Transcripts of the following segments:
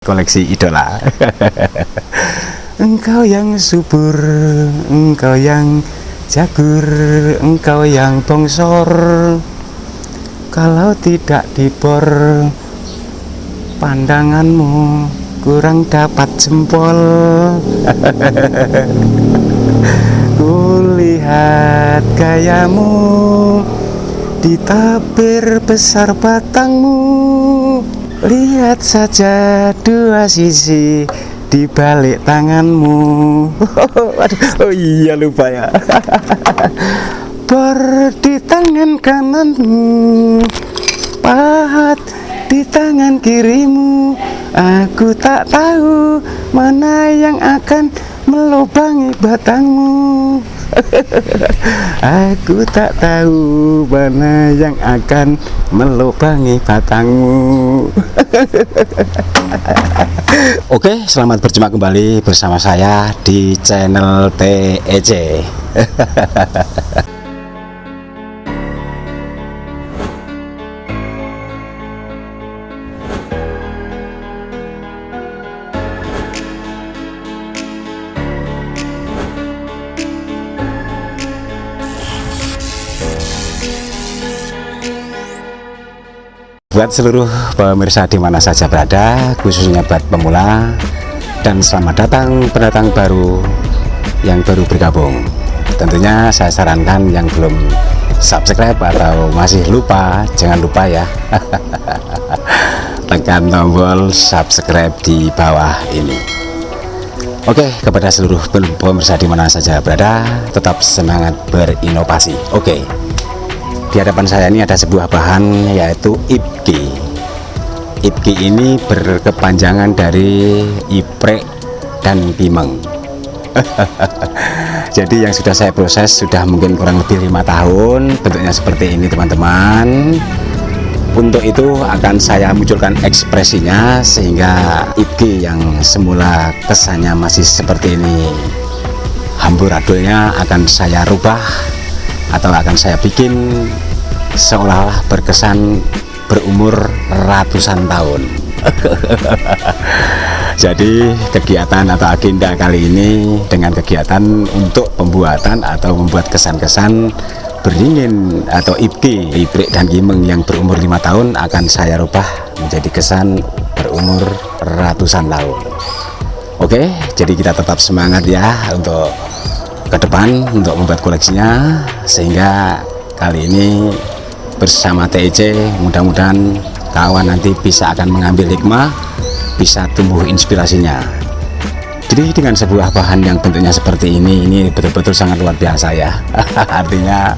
Koleksi idola. Engkau yang subur, engkau yang jagur, engkau yang bongsor. Kalau tidak dibor, pandanganmu kurang dapat jempol. Kulihat gayamu, ditabir besar batangmu. Lihat saja dua sisi di balik tanganmu. Oh iya, lupa ya. Bor di tangan kananmu, pahat di tangan kirimu. Aku tak tahu mana yang akan melubangi batangmu. Aku tak tahu mana yang akan melubangi batangmu. Oke, selamat berjumpa kembali bersama saya di channel TEC. Buat seluruh pemirsa di mana saja berada, khususnya buat pemula, dan selamat datang pendatang baru yang baru bergabung. Tentunya saya sarankan yang belum subscribe atau masih lupa, jangan lupa ya. Tekan tombol subscribe di bawah ini. Oke, kepada seluruh pemirsa di mana saja berada, tetap semangat berinovasi. Oke. Di hadapan saya ini ada sebuah bahan, yaitu IPGI. IPGI ini berkepanjangan dari Iprek dan Pimeng. Jadi yang sudah saya proses sudah mungkin kurang lebih 5 tahun. Bentuknya seperti ini teman-teman. Untuk itu akan saya munculkan ekspresinya, sehingga IPGI yang semula kesannya masih seperti ini, amburadulnya akan saya rubah atau akan saya bikin seolah-olah berkesan berumur ratusan tahun. Jadi kegiatan atau agenda kali ini dengan kegiatan untuk pembuatan atau membuat kesan-kesan beringin atau IPGI, Iprek dan Pimeng yang berumur 5 tahun akan saya rubah menjadi kesan berumur ratusan tahun. Oke, jadi kita tetap semangat ya untuk ke depan untuk membuat koleksinya, sehingga kali ini bersama TEC mudah-mudahan kawan nanti bisa akan mengambil hikmah, bisa tumbuh inspirasinya. Jadi dengan sebuah bahan yang bentuknya seperti ini betul-betul sangat luar biasa ya. Artinya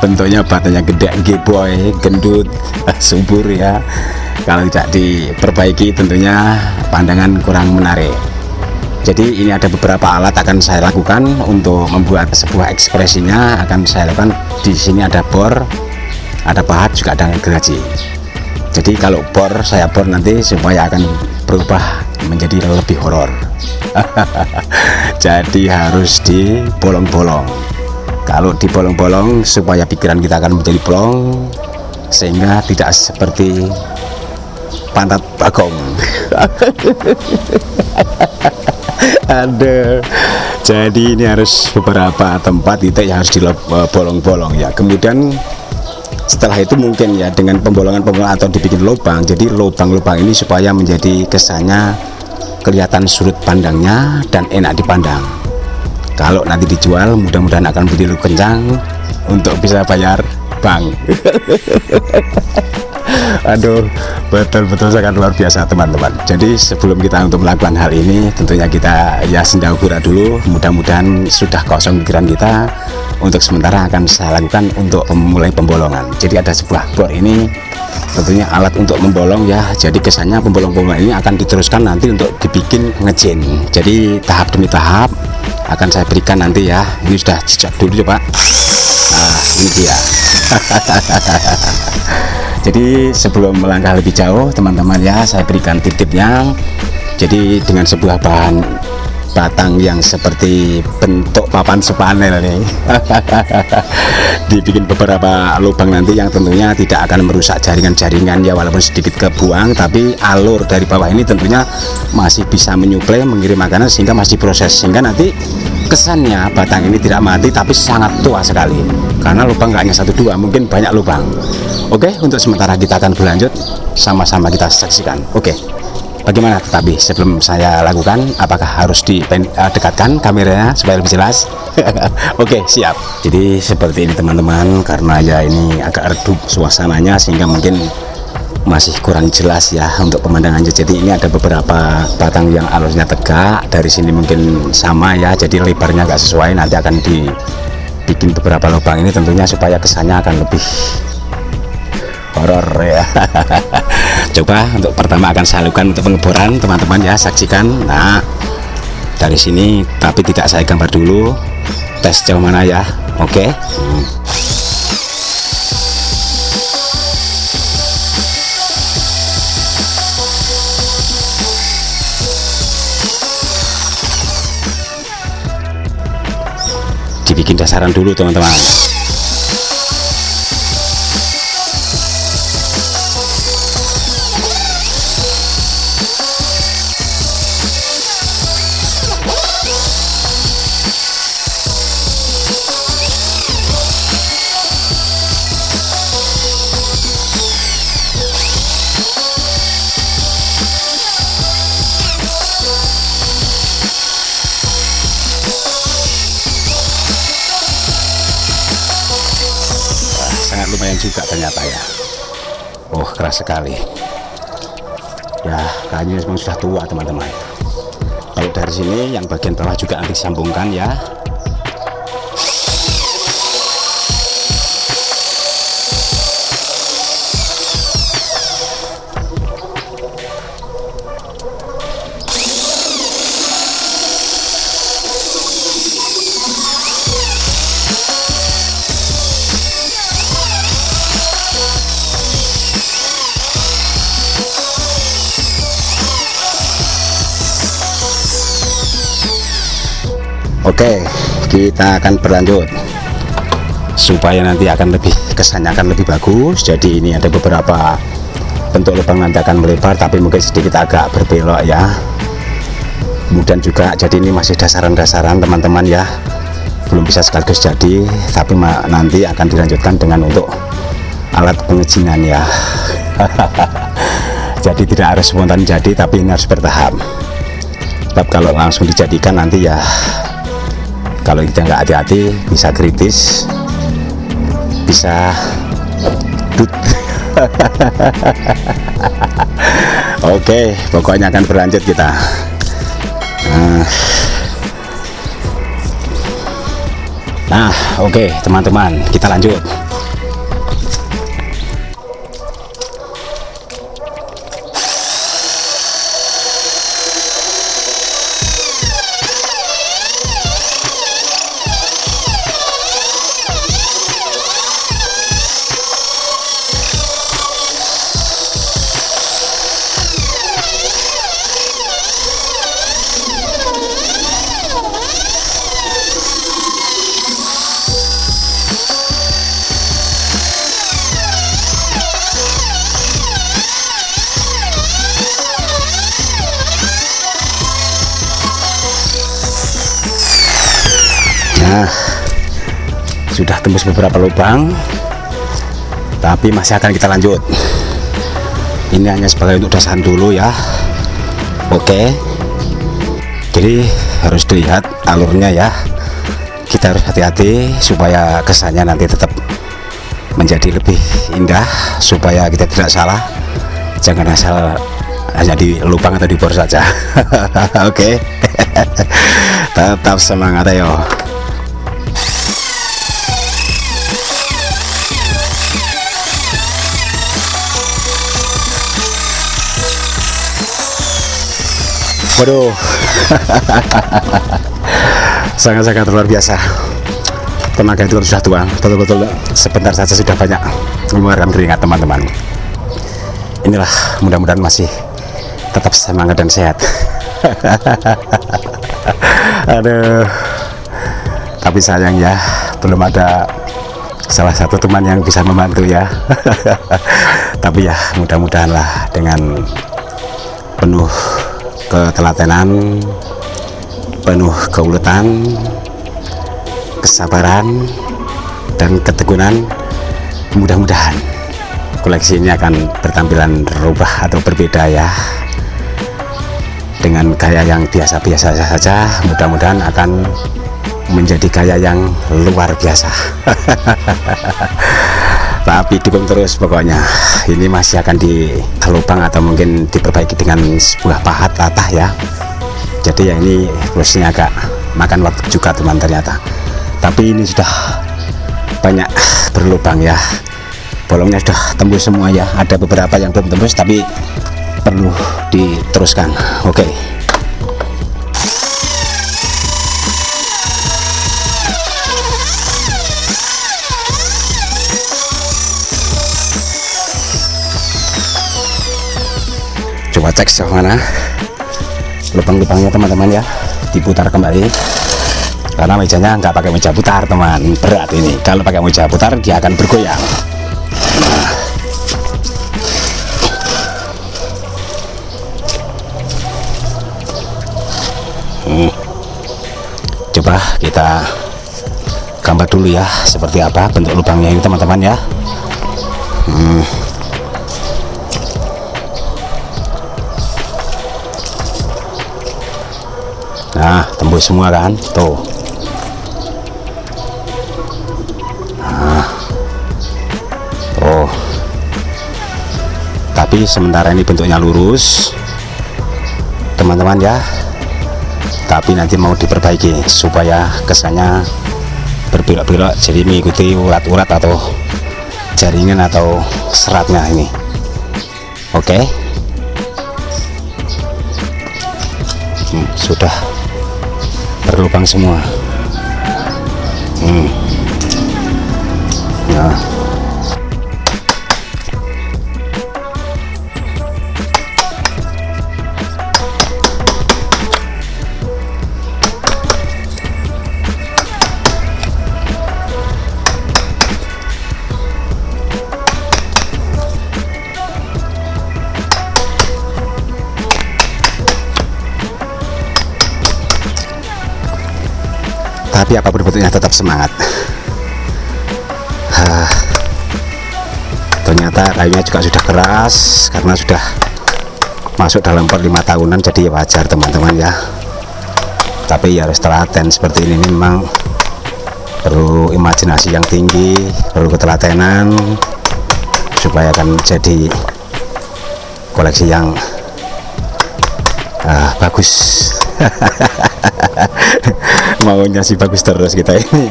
bentuknya batanya gede, geboy, gendut, subur ya. Kalau tidak diperbaiki tentunya pandangan kurang menarik. Jadi ini ada beberapa alat akan saya lakukan untuk membuat sebuah ekspresinya, akan saya lakukan. Di sini ada bor, ada pahat, juga ada gergaji. Jadi kalau bor, saya bor nanti supaya akan berubah menjadi lebih horor. Jadi harus dibolong-bolong. Kalau dibolong-bolong supaya pikiran kita akan menjadi bolong, sehingga tidak seperti pantat bagong. Ada. Jadi ini harus beberapa tempat titik yang harus dibolong-bolong ya. Kemudian setelah itu mungkin ya dengan pembolongan-pembolongan atau dibikin lubang. Jadi lubang-lubang ini supaya menjadi kesannya kelihatan sudut pandangnya dan enak dipandang. Kalau nanti dijual mudah-mudahan akan menjadi lebih kencang untuk bisa bayar bank. Aduh, betul-betul sangat luar biasa teman-teman. Jadi sebelum kita untuk melakukan hal ini, tentunya kita ya sendagura dulu. Mudah-mudahan sudah kosong pikiran kita. Untuk sementara akan saya lakukan untuk memulai pembolongan. Jadi ada sebuah bor ini, tentunya alat untuk membolong ya. Jadi kesannya pembolong-pembolong ini akan diteruskan nanti untuk dibikin ngejin. Jadi tahap demi tahap akan saya berikan nanti ya. Ini sudah jejak dulu coba. Nah, ini dia. Jadi sebelum melangkah lebih jauh teman-teman ya, saya berikan tip-tipnya. Jadi dengan sebuah bahan batang yang seperti bentuk papan sepanel nih. Dibikin beberapa lubang nanti yang tentunya tidak akan merusak jaringan-jaringan ya, walaupun sedikit kebuang, tapi alur dari bawah ini tentunya masih bisa menyuplai, mengirim makanan sehingga masih proses, sehingga nanti kesannya batang ini tidak mati tapi sangat tua sekali, karena lubang nggak hanya 1-2, mungkin banyak lubang. Oke, untuk sementara kita akan berlanjut, sama-sama kita saksikan. Oke, bagaimana? Tetapi sebelum saya lakukan, apakah harus didekatkan kameranya supaya lebih jelas? Oke, siap. Jadi seperti ini teman-teman, karena ya ini agak redup suasananya sehingga mungkin masih kurang jelas ya untuk pemandangannya. Jadi ini ada beberapa batang yang alurnya tegak, dari sini mungkin sama ya, jadi lebarnya nggak sesuai. Nanti akan dibikin beberapa lubang ini tentunya supaya kesannya akan lebih horor ya. Coba untuk pertama akan saya lakukan untuk pengeboran, teman-teman ya, saksikan. Nah, dari sini, tapi tidak saya gambar dulu, tes jauh mana ya. Oke. Dibikin dasaran dulu teman-teman. Sangat lumayan juga ternyata ya. Oh, keras sekali ya, kayaknya memang sudah tua teman-teman. Kalau dari sini yang bagian bawah juga nanti disambungkan ya. Oke, kita akan berlanjut supaya nanti akan lebih kesannya akan lebih bagus. Jadi ini ada beberapa bentuk lubang nanti akan melebar, tapi mungkin sedikit agak berbelok ya. Kemudian juga, jadi ini masih dasaran-dasaran teman-teman ya, belum bisa sekaligus jadi, tapi nanti akan dilanjutkan dengan untuk alat pengejinan ya. Jadi tidak harus spontan jadi, tapi ini harus bertahap. Sebab kalau langsung dijadikan nanti ya, kalau kita nggak hati-hati bisa kritis, bisa dut. Oke, pokoknya akan berlanjut kita. Nah, oke teman-teman, kita lanjut. Nah, sudah tembus beberapa lubang, tapi masih akan kita lanjut. Ini hanya sebagai untuk dasaran dulu ya. Oke, jadi harus dilihat alurnya ya. Kita harus hati-hati supaya kesannya nanti tetap menjadi lebih indah, supaya kita tidak salah. Jangan asal hanya di lubang atau di bor saja. Oke. Tetap semangat ayo. Waduh. Sangat-sangat luar biasa. Tenaga itu sudah tua, betul-betul sebentar saja sudah banyak mengeluarkan keringat teman-teman. Inilah, mudah-mudahan masih tetap semangat dan sehat. Aduh, tapi sayang ya, belum ada salah satu teman yang bisa membantu ya. Tapi ya mudah-mudahan lah dengan penuh ketelatenan, penuh keuletan, kesabaran, dan ketekunan, mudah-mudahan koleksi ini akan bertampilan rubah atau berbeda ya, dengan gaya yang biasa-biasa saja. Mudah-mudahan akan menjadi gaya yang luar biasa. Tapi dukung terus pokoknya. Ini masih akan dilubang atau mungkin diperbaiki dengan sebuah pahat latah ya. Jadi ya ini prosesnya agak makan waktu juga teman ternyata. Tapi ini sudah banyak berlubang ya, bolongnya sudah tembus semua ya. Ada beberapa yang belum tembus tapi perlu diteruskan. Oke. Coba cek sejauh mana lubang-lubangnya teman-teman ya, diputar kembali karena mejanya nggak pakai meja putar teman, berat ini. Kalau pakai meja putar dia akan bergoyang. Coba kita gambar dulu ya seperti apa bentuk lubangnya ini teman-teman ya. Nah, tembus semua kan tuh. Nah, tuh. Tapi sementara ini bentuknya lurus teman-teman ya, tapi nanti mau diperbaiki supaya kesannya berbelok-belok, jadi mengikuti urat-urat atau jaringan atau seratnya ini. Oke. Sudah berlubang semua. Nah, tapi apapun bentuknya tetap semangat. Ternyata kayunya juga sudah keras karena sudah masuk dalam per 5 tahunan, jadi wajar teman-teman ya. Tapi ya harus telaten seperti ini, memang perlu imajinasi yang tinggi, perlu ketelatenan supaya akan jadi koleksi yang bagus. Maunya sih bagus terus kita ini.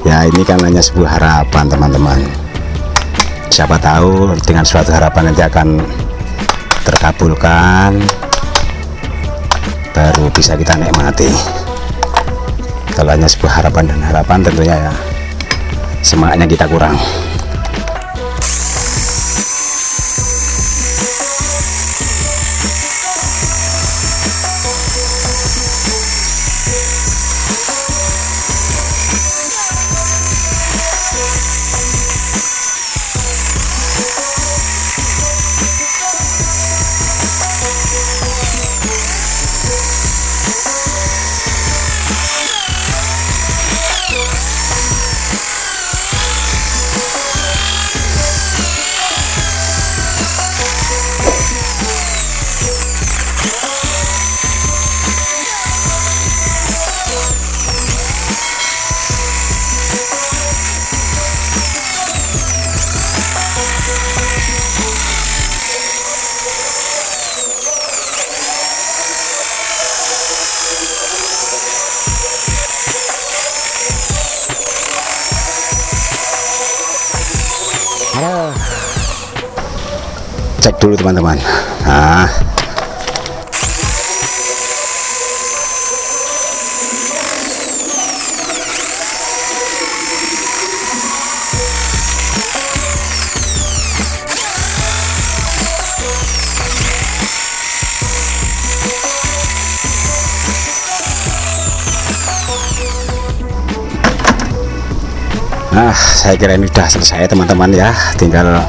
Ya ini kan hanya sebuah harapan teman-teman. Siapa tahu dengan suatu harapan nanti akan terkabulkan, baru bisa kita nikmati. Kalau hanya sebuah harapan dan harapan tentunya ya semangatnya kita kurang. Cek dulu teman-teman. Nah, Nah, saya kira ini sudah selesai teman-teman ya, tinggal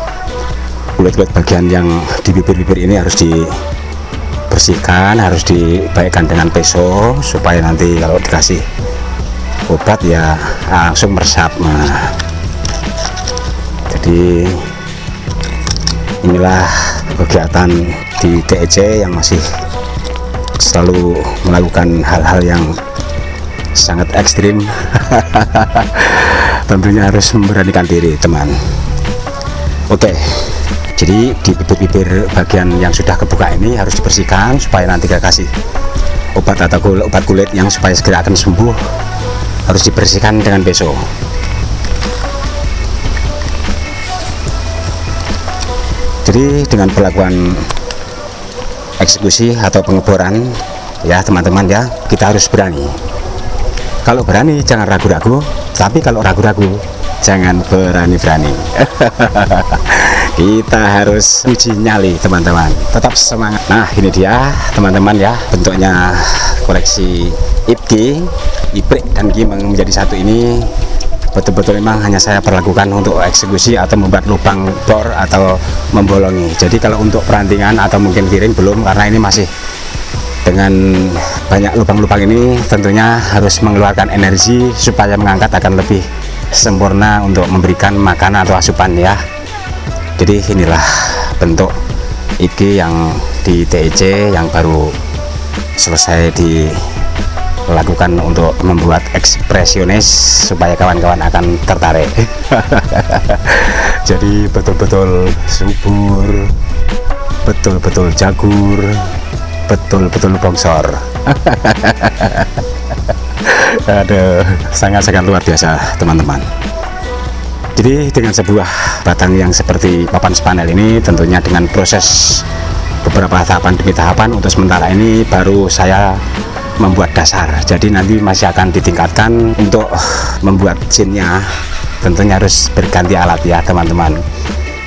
kulit-kulit bagian yang di bibir-bibir ini harus dibersihkan, harus dibaikkan dengan peso supaya nanti kalau dikasih obat ya langsung meresap. Nah, jadi inilah kegiatan di DEC yang masih selalu melakukan hal-hal yang sangat ekstrim. Tentunya harus memberanikan diri teman. Oke, jadi di bibir-bibir bagian yang sudah kebuka ini harus dibersihkan supaya nanti kita kasih obat atau obat kulit yang supaya segera akan sembuh, harus dibersihkan dengan peso. Jadi dengan perlakuan eksekusi atau pengeboran ya teman-teman ya, kita harus berani. Kalau berani jangan ragu-ragu, tapi kalau ragu-ragu jangan berani-berani. Kita harus uji nyali teman-teman, tetap semangat. Nah ini dia teman-teman ya, bentuknya koleksi IPG, Iprik dan Gimeng menjadi satu ini. Betul-betul memang hanya saya perlakukan untuk eksekusi atau membuat lubang bor atau membolongi. Jadi kalau untuk perantingan atau mungkin kiring belum, karena ini masih dengan banyak lubang-lubang ini tentunya harus mengeluarkan energi supaya mengangkat akan lebih sempurna untuk memberikan makanan atau asupan ya. Jadi inilah bentuk IG yang di DEC yang baru selesai dilakukan untuk membuat ekspresionis supaya kawan-kawan akan tertarik. Jadi betul-betul subur, betul-betul jagur, betul-betul bongsor. Aduh, sangat-sangat luar biasa teman-teman. Jadi dengan sebuah batang yang seperti papan spanel ini tentunya dengan proses beberapa tahapan demi tahapan, untuk sementara ini baru saya membuat dasar. Jadi nanti masih akan ditingkatkan untuk membuat cinnya, tentunya harus berganti alat ya teman-teman.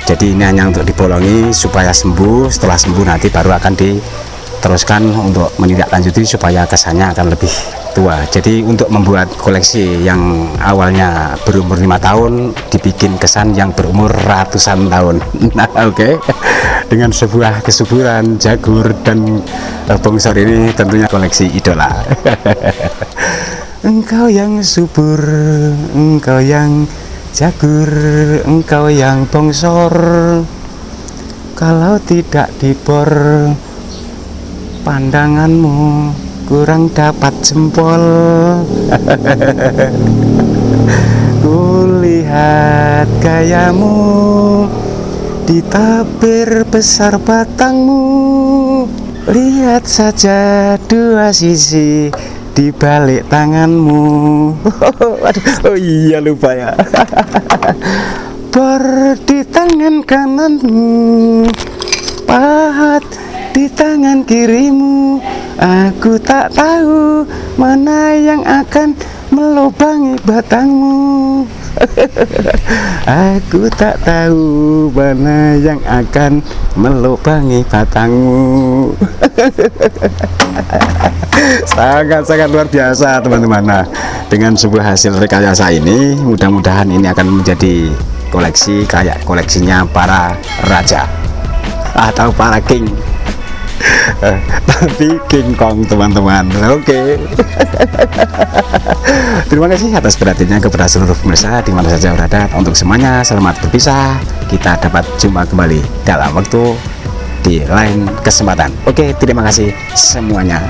Jadi ini hanya untuk dibolongi supaya sembuh, setelah sembuh nanti baru akan diteruskan untuk menindaklanjuti supaya kesannya akan lebih tua. Jadi untuk membuat koleksi yang awalnya berumur 5 tahun dibikin kesan yang berumur ratusan tahun. Nah oke. Dengan sebuah kesuburan jagur dan bongsor ini tentunya koleksi idola. Engkau yang subur, engkau yang jagur, engkau yang bongsor, kalau tidak dibor pandanganmu kurang dapat jempol. Kulihat gayamu, ditabir besar batangmu, lihat saja dua sisi di balik tanganmu. Oh iya lupa ya. Bor di tangan kananmu, pahat di tangan kirimu, aku tak tahu mana yang akan melubangi batangmu. Aku tak tahu mana yang akan melubangi batangmu. Sangat-sangat luar biasa teman-teman. Nah, dengan sebuah hasil rekayasa ini mudah-mudahan ini akan menjadi koleksi kayak koleksinya para raja atau para king. Tapi King Kong teman-teman. Oke. Terima kasih atas perhatiannya kepada seluruh pemirsa di mana saja berada. Untuk semuanya selamat berpisah. Kita dapat jumpa kembali dalam waktu di lain kesempatan. Oke, terima kasih semuanya.